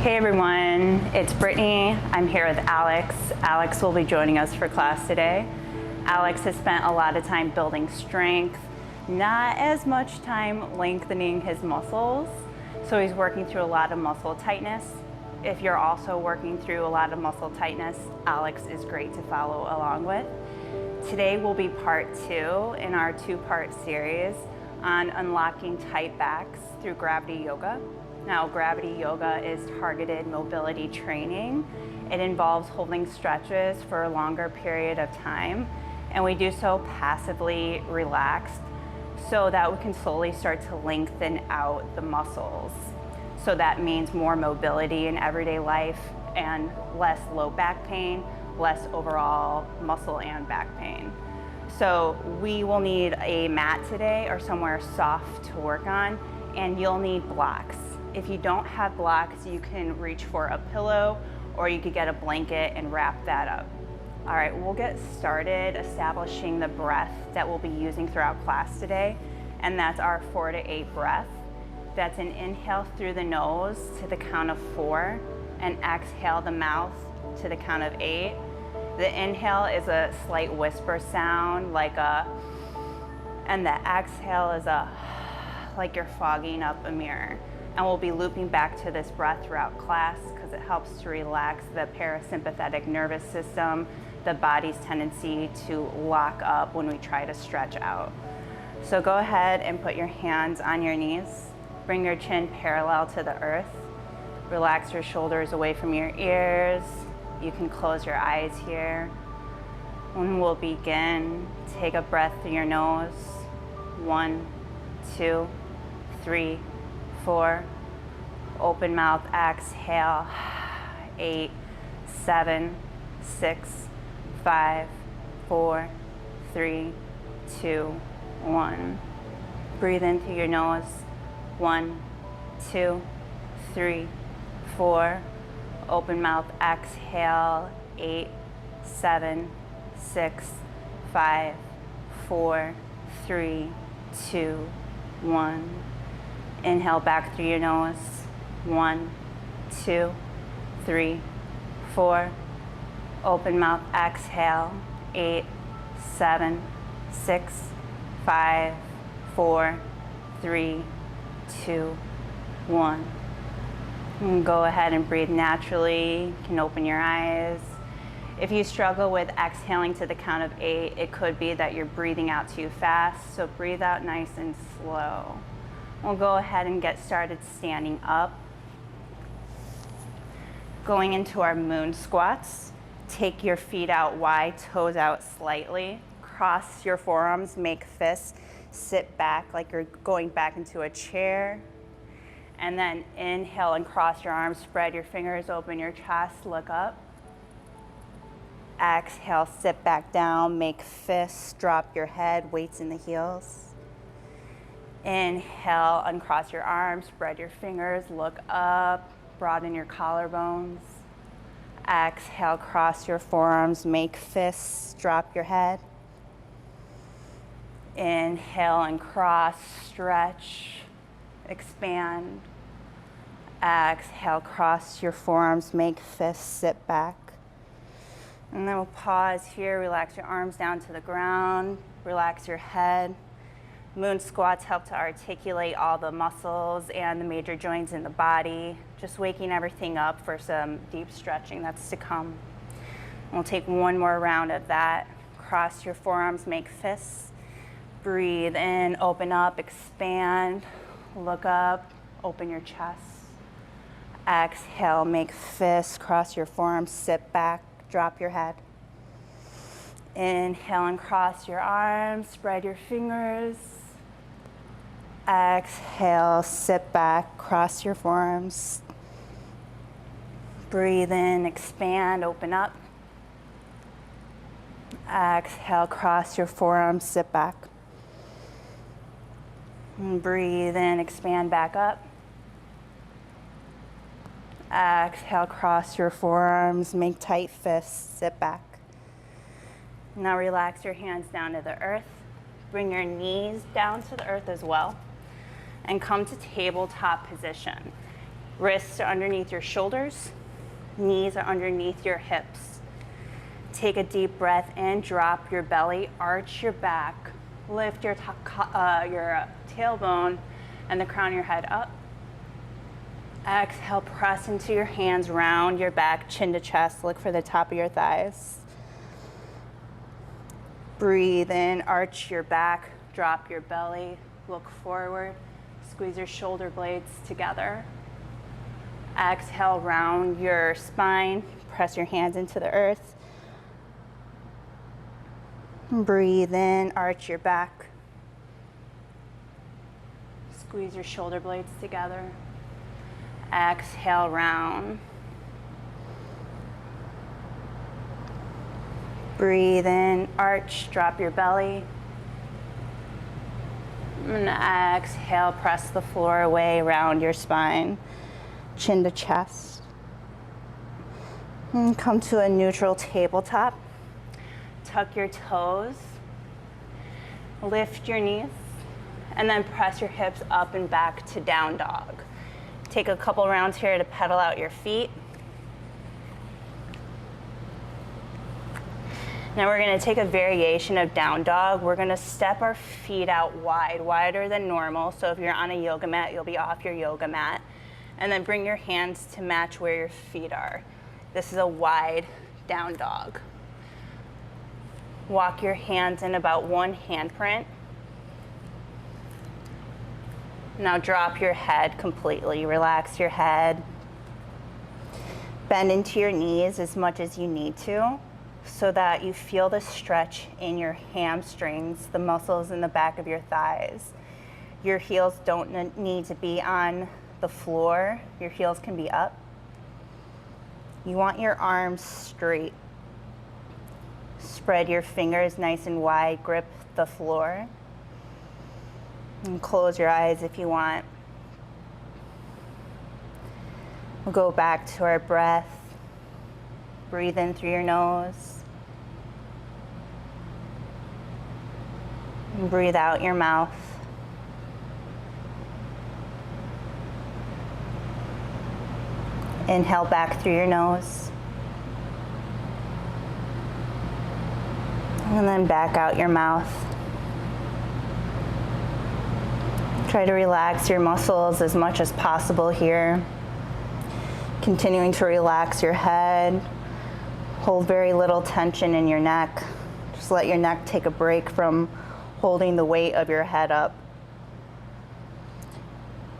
Hey everyone, it's Brittany. I'm here with Alex. Alex will be joining us for class today. Alex has spent a lot of time building strength, not as much time lengthening his muscles. So he's working through a lot of muscle tightness. If you're also working through a lot of muscle tightness, Alex is great to follow along with. Today will be part 2 in our 2-part series on unlocking tight backs through gravity yoga. Now, gravity yoga is targeted mobility training. It involves holding stretches for a longer period of time, and we do so passively relaxed so that we can slowly start to lengthen out the muscles. So that means more mobility in everyday life and less low back pain, less overall muscle and back pain. So we will need a mat today or somewhere soft to work on, and you'll need blocks. If you don't have blocks, you can reach for a pillow or you could get a blanket and wrap that up. All right, we'll get started establishing the breath that we'll be using throughout class today, and that's our 4 to 8 breath. That's an inhale through the nose to the count of 4 and exhale the mouth to the count of 8. The inhale is a slight whisper sound like a, and the exhale is a, like you're fogging up a mirror. And we'll be looping back to this breath throughout class because it helps to relax the parasympathetic nervous system, the body's tendency to lock up when we try to stretch out. So go ahead and put your hands on your knees. Bring your chin parallel to the earth. Relax your shoulders away from your ears. You can close your eyes here. And we'll begin. Take a breath through your nose. 1, 2, 3, 4. Open mouth, exhale. 8, 7, 6, 5, 4, 3, 2, 1. Breathe in through your nose. 1, 2, 3, 4. Open mouth, exhale. 8, 7, 6, 5, 4, 3, 2, 1. Inhale back through your nose. 1, 2, 3, 4. Open mouth, exhale. 8, 7, 6, 5, 4, 3, 2, 1. And go ahead and breathe naturally. You can open your eyes. If you struggle with exhaling to the count of 8, it could be that you're breathing out too fast. So breathe out nice and slow. We'll go ahead and get started standing up. Going into our moon squats. Take your feet out wide, toes out slightly. Cross your forearms, make fists. Sit back like you're going back into a chair. And then inhale and cross your arms, spread your fingers, open your chest, look up. Exhale, sit back down, make fists, drop your head, weights in the heels. Inhale, uncross your arms, spread your fingers, look up, broaden your collarbones. Exhale, cross your forearms, make fists, drop your head. Inhale and cross, stretch, expand. Exhale, cross your forearms, make fists, sit back. And then we'll pause here, relax your arms down to the ground, relax your head. Moon squats help to articulate all the muscles and the major joints in the body, just waking everything up for some deep stretching that's to come. We'll take one more round of that. Cross your forearms, make fists. Breathe in, open up, expand, look up, open your chest. Exhale, make fists, cross your forearms, sit back, drop your head. Inhale and cross your arms, spread your fingers. Exhale, sit back, cross your forearms. Breathe in, expand, open up. Exhale, cross your forearms, sit back. And breathe in, expand back up. Exhale, cross your forearms, make tight fists, sit back. Now relax your hands down to the earth. Bring your knees down to the earth as well. And come to tabletop position. Wrists are underneath your shoulders. Knees are underneath your hips. Take a deep breath in, drop your belly, arch your back, lift your tailbone and the crown of your head up. Exhale, press into your hands, round your back, chin to chest, look for the top of your thighs. Breathe in, arch your back, drop your belly, look forward, squeeze your shoulder blades together. Exhale, round your spine, press your hands into the earth. Breathe in, arch your back. Squeeze your shoulder blades together. Exhale, round. Breathe in, arch, drop your belly. And exhale, press the floor away, round your spine, chin to chest. And come to a neutral tabletop. Tuck your toes, lift your knees, and then press your hips up and back to down dog. Take a couple rounds here to pedal out your feet. Now we're gonna take a variation of down dog. We're gonna step our feet out wide, wider than normal. So if you're on a yoga mat, you'll be off your yoga mat. And then bring your hands to match where your feet are. This is a wide down dog. Walk your hands in about one handprint. Now drop your head completely. Relax your head. Bend into your knees as much as you need to so that you feel the stretch in your hamstrings, the muscles in the back of your thighs. Your heels don't need to be on the floor. Your heels can be up. You want your arms straight. Spread your fingers nice and wide, grip the floor. And close your eyes if you want. We'll go back to our breath. Breathe in through your nose. And breathe out your mouth. Inhale back through your nose. And then back out your mouth. Try to relax your muscles as much as possible here. Continuing to relax your head. Hold very little tension in your neck. Just let your neck take a break from holding the weight of your head up.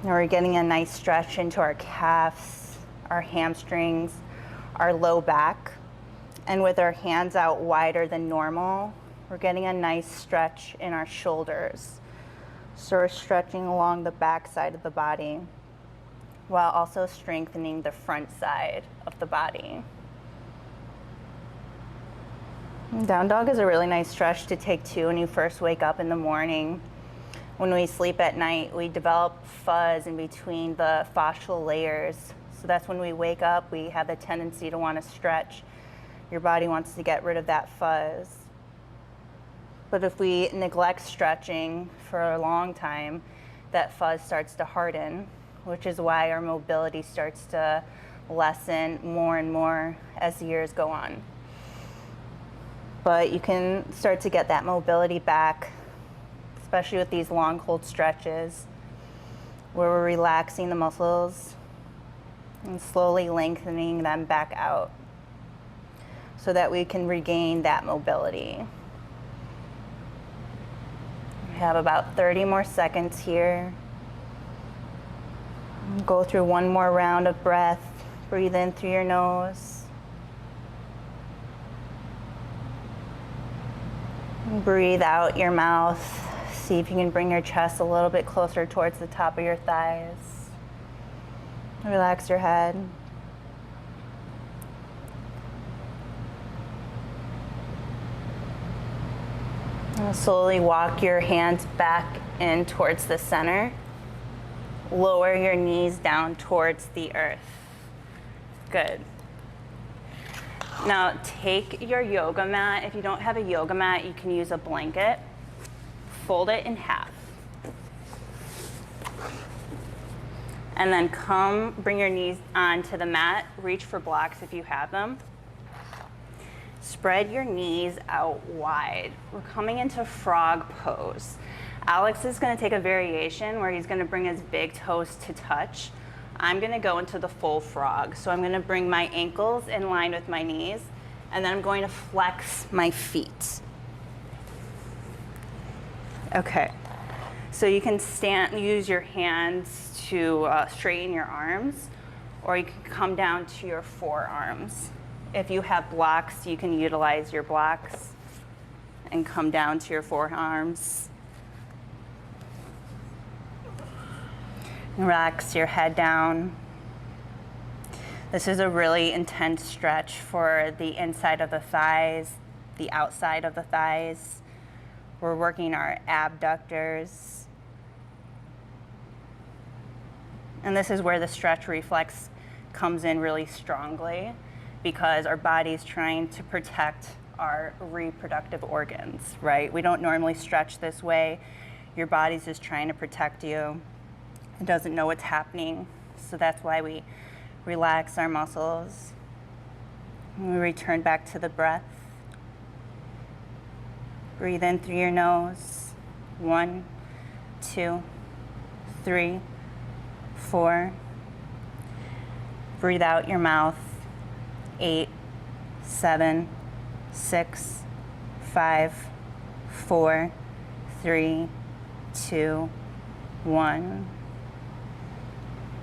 Now we're getting a nice stretch into our calves, our hamstrings, our low back. And with our hands out wider than normal, we're getting a nice stretch in our shoulders. So we're stretching along the back side of the body while also strengthening the front side of the body. Down dog is a really nice stretch to take too when you first wake up in the morning. When we sleep at night, we develop fuzz in between the fascial layers. So that's when we wake up, we have the tendency to want to stretch. Your body wants to get rid of that fuzz. But if we neglect stretching for a long time, that fuzz starts to harden, which is why our mobility starts to lessen more and more as the years go on. But you can start to get that mobility back, especially with these long, cold stretches, where we're relaxing the muscles and slowly lengthening them back out so that we can regain that mobility. We have about 30 more seconds here. Go through one more round of breath. Breathe in through your nose. Breathe out your mouth. See if you can bring your chest a little bit closer towards the top of your thighs. Relax your head. And slowly walk your hands back in towards the center. Lower your knees down towards the earth. Good. Now take your yoga mat. If you don't have a yoga mat, you can use a blanket. Fold it in half. And then bring your knees onto the mat, reach for blocks if you have them. Spread your knees out wide. We're coming into frog pose. Alex is gonna take a variation where he's gonna bring his big toes to touch. I'm gonna go into the full frog. So I'm gonna bring my ankles in line with my knees, and then I'm going to flex my feet. Okay, so you can use your hands to straighten your arms, or you can come down to your forearms. If you have blocks, you can utilize your blocks and come down to your forearms. Relax your head down. This is a really intense stretch for the inside of the thighs, the outside of the thighs. We're working our abductors. And this is where the stretch reflex comes in really strongly, because our body's trying to protect our reproductive organs, right? We don't normally stretch this way. Your body's just trying to protect you. It doesn't know what's happening. So that's why we relax our muscles. And we return back to the breath. Breathe in through your nose. 1, 2, 3, 4. Breathe out your mouth. 8, 7, 6, 5, 4, 3, 2, 1.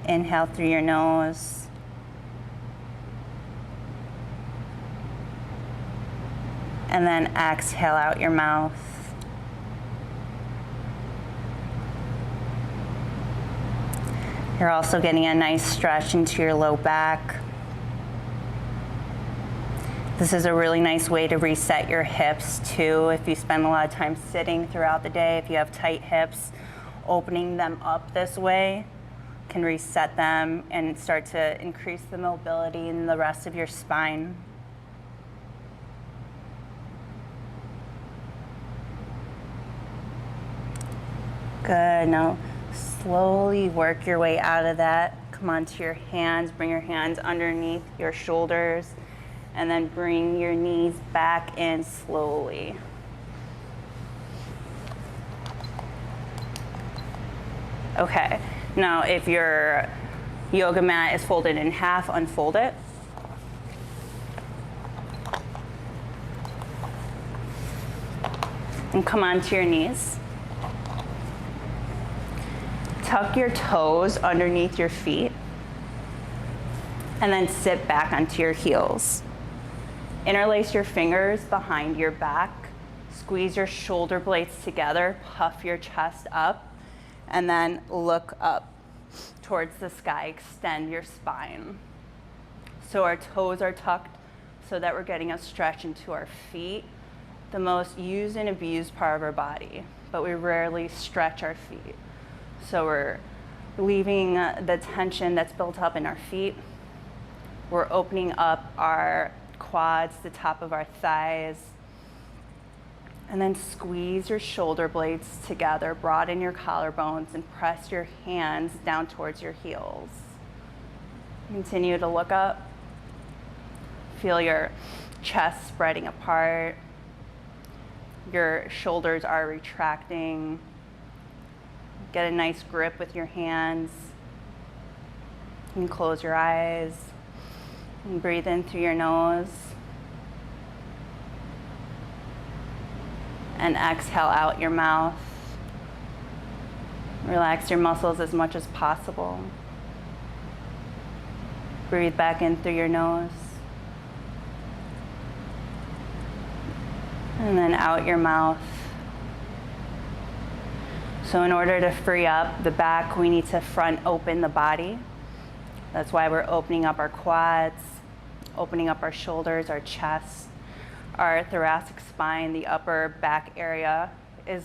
Inhale through your nose. And then exhale out your mouth. You're also getting a nice stretch into your low back. This is a really nice way to reset your hips too. If you spend a lot of time sitting throughout the day, if you have tight hips, opening them up this way can reset them and start to increase the mobility in the rest of your spine. Good. Now slowly work your way out of that. Come onto your hands. Bring your hands underneath your shoulders, and then bring your knees back in slowly. Okay. Now, if your yoga mat is folded in half, unfold it. And come onto your knees. Tuck your toes underneath your feet, and then sit back onto your heels. Interlace your fingers behind your back. Squeeze your shoulder blades together, puff your chest up, and then look up towards the sky. Extend your spine. So our toes are tucked so that we're getting a stretch into our feet, the most used and abused part of our body, but we rarely stretch our feet. So we're leaving the tension that's built up in our feet. We're opening up our quads, the top of our thighs, and then squeeze your shoulder blades together, broaden your collarbones, and press your hands down towards your heels. Continue to look up. Feel your chest spreading apart. Your shoulders are retracting. Get a nice grip with your hands. You can close your eyes and breathe in through your nose. And exhale out your mouth. Relax your muscles as much as possible. Breathe back in through your nose. And then out your mouth. So in order to free up the back, we need to front open the body. That's why we're opening up our quads, opening up our shoulders, our chest. Our thoracic spine, the upper back area, is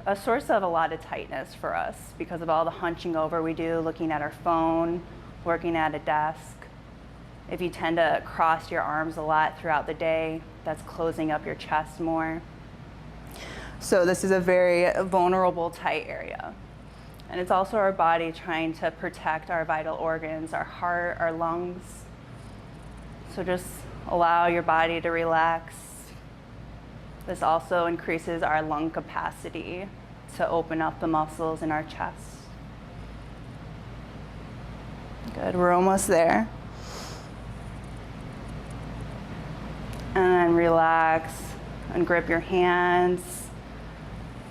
a source of a lot of tightness for us because of all the hunching over we do, looking at our phone, working at a desk. If you tend to cross your arms a lot throughout the day, that's closing up your chest more. So this is a very vulnerable, tight area. And it's also our body trying to protect our vital organs, our heart, our lungs. So just allow your body to relax. This also increases our lung capacity to open up the muscles in our chest. Good, we're almost there. And then relax, ungrip your hands.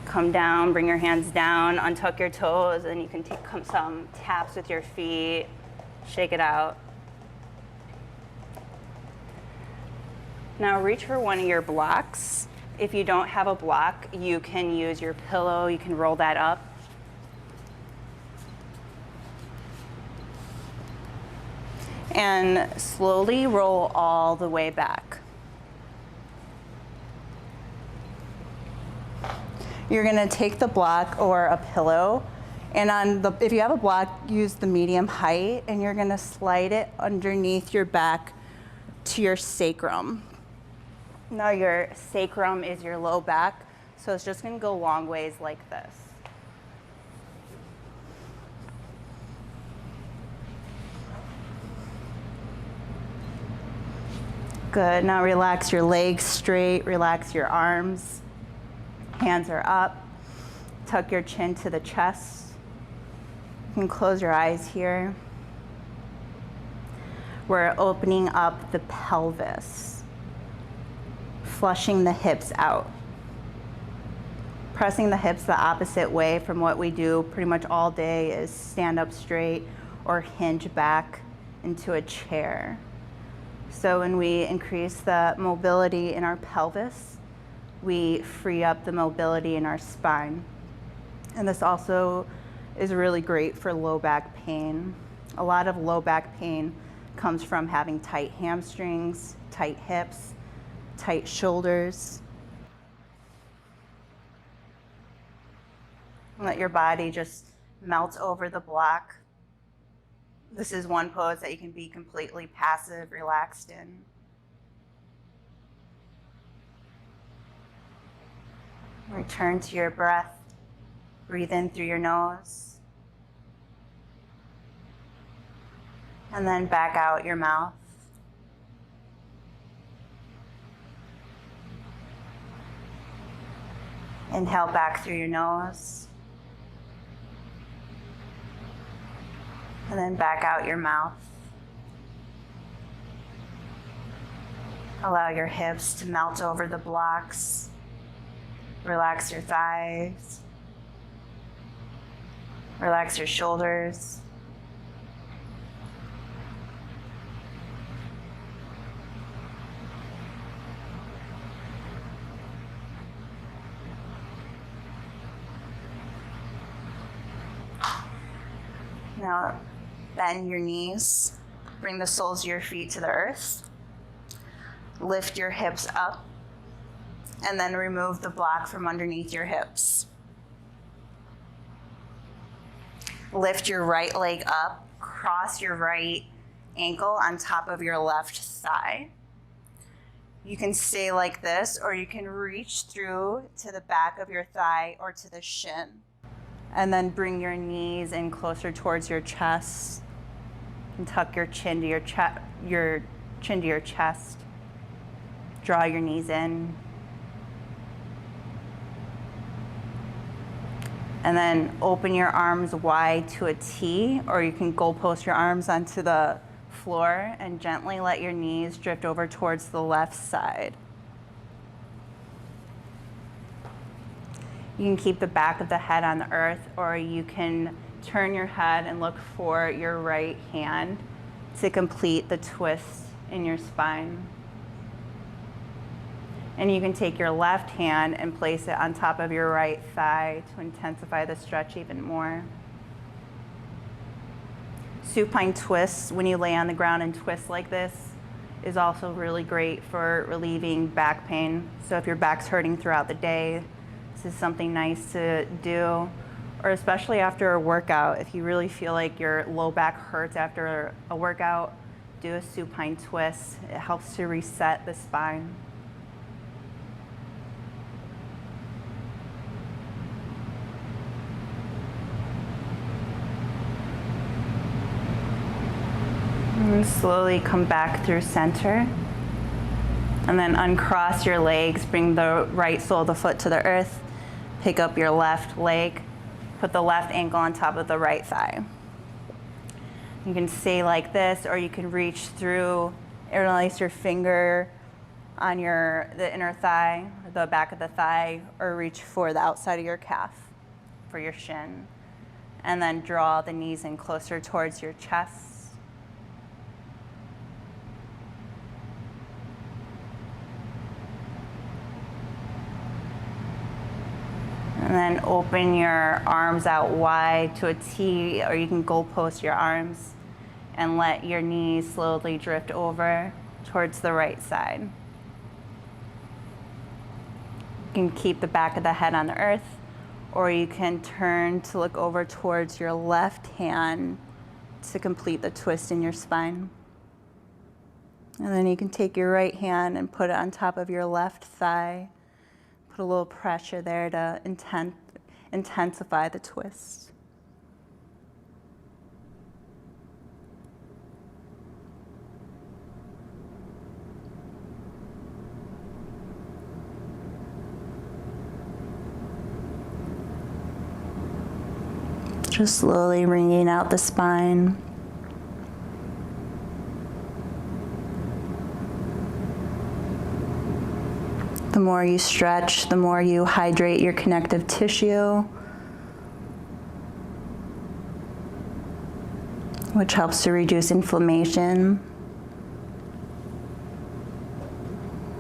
Come down, bring your hands down, untuck your toes, and you can take some taps with your feet, shake it out. Now reach for one of your blocks. If you don't have a block, you can use your pillow, you can roll that up. And slowly roll all the way back. You're gonna take the block or a pillow, and if you have a block, use the medium height, and you're gonna slide it underneath your back to your sacrum. Now your sacrum is your low back, so it's just gonna go long ways like this. Good, now relax your legs straight, relax your arms. Hands are up. Tuck your chin to the chest. You can close your eyes here. We're opening up the pelvis, flushing the hips out. Pressing the hips the opposite way from what we do pretty much all day is stand up straight or hinge back into a chair. So when we increase the mobility in our pelvis, we free up the mobility in our spine. And this also is really great for low back pain. A lot of low back pain comes from having tight hamstrings, tight hips, tight shoulders. Let your body just melt over the block. This is one pose that you can be completely passive, relaxed in. Return to your breath. Breathe in through your nose. And then back out your mouth. Inhale back through your nose. And then back out your mouth. Allow your hips to melt over the blocks. Relax your thighs. Relax your shoulders. Now bend your knees. Bring the soles of your feet to the earth. Lift your hips up. And then remove the block from underneath your hips. Lift your right leg up, cross your right ankle on top of your left thigh. You can stay like this, or you can reach through to the back of your thigh or to the shin. And then bring your knees in closer towards your chest and tuck your chin to your chest. Draw your knees in. And then open your arms wide to a T, or you can goalpost your arms onto the floor and gently let your knees drift over towards the left side. You can keep the back of the head on the earth, or you can turn your head and look for your right hand to complete the twist in your spine. And you can take your left hand and place it on top of your right thigh to intensify the stretch even more. Supine twists, when you lay on the ground and twist like this, is also really great for relieving back pain. So if your back's hurting throughout the day, this is something nice to do. Or especially after a workout, if you really feel like your low back hurts after a workout, do a supine twist. It helps to reset the spine. And slowly come back through center. And then uncross your legs, bring the right sole of the foot to the earth. Pick up your left leg, put the left ankle on top of the right thigh. You can stay like this, or you can reach through, interlace your finger on the inner thigh, the back of the thigh, or reach for the outside of your calf, for your shin. And then draw the knees in closer towards your chest. And then open your arms out wide to a T, or you can goalpost your arms and let your knees slowly drift over towards the right side. You can keep the back of the head on the earth, or you can turn to look over towards your left hand to complete the twist in your spine. And then you can take your right hand and put it on top of your left thigh. Put a little pressure there to intensify the twist. Just slowly wringing out the spine. The more you stretch, the more you hydrate your connective tissue, which helps to reduce inflammation.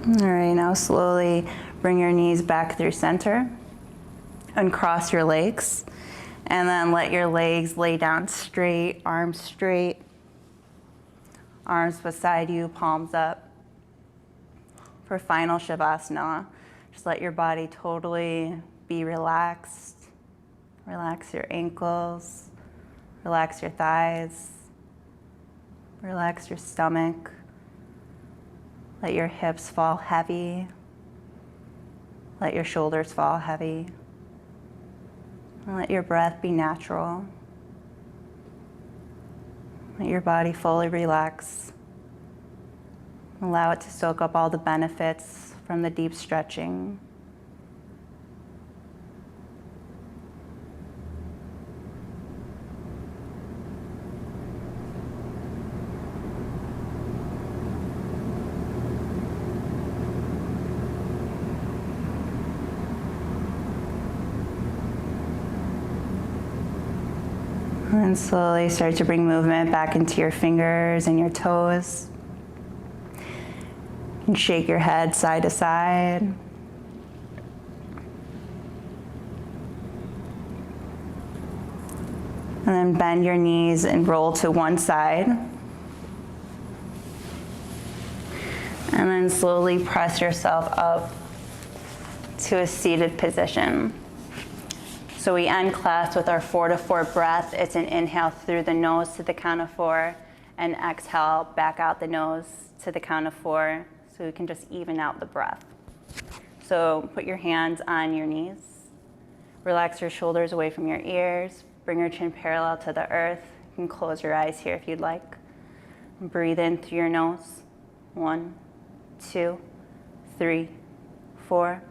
All right, now slowly bring your knees back through center. Uncross your legs, and then let your legs lay down straight, arms straight, arms beside you, palms up. For final Shavasana, just let your body totally be relaxed. Relax your ankles, relax your thighs, relax your stomach. Let your hips fall heavy. Let your shoulders fall heavy. And let your breath be natural. Let your body fully relax. Allow it to soak up all the benefits from the deep stretching. And then slowly start to bring movement back into your fingers and your toes. And shake your head side to side. And then bend your knees and roll to one side. And then slowly press yourself up to a seated position. So we end class with our 4-4 breath. It's an inhale through the nose to the count of 4, and exhale back out the nose to the count of 4. So we can just even out the breath. So put your hands on your knees. Relax your shoulders away from your ears. Bring your chin parallel to the earth. You can close your eyes here if you'd like. Breathe in through your nose. 1, 2, 3, 4.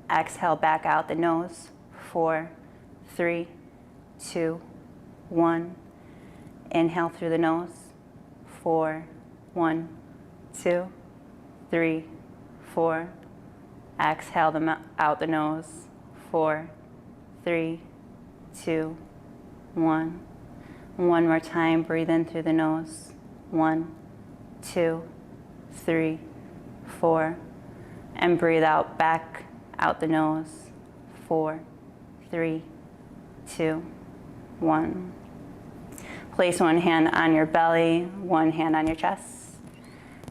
Exhale back out the nose. 4, 3, 2, 1. Inhale through the nose. 4, 1, 2, 3, 4. Exhale them out the nose. 4, 3, 2, 1. One more time, breathe in through the nose. 1, 2, 3, 4. And breathe out back out the nose. 4, 3, 2, 1. Place one hand on your belly, one hand on your chest.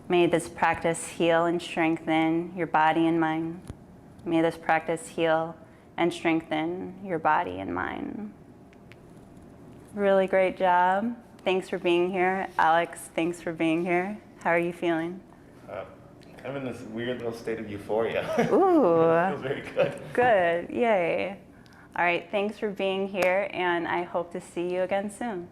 May this practice heal and strengthen your body and mind. May this practice heal and strengthen your body and mind. Really great job. Thanks for being here. Alex, thanks for being here. How are you feeling? I'm in this weird little state of euphoria. Ooh. It feels very good. Good, yay. All right, thanks for being here, and I hope to see you again soon.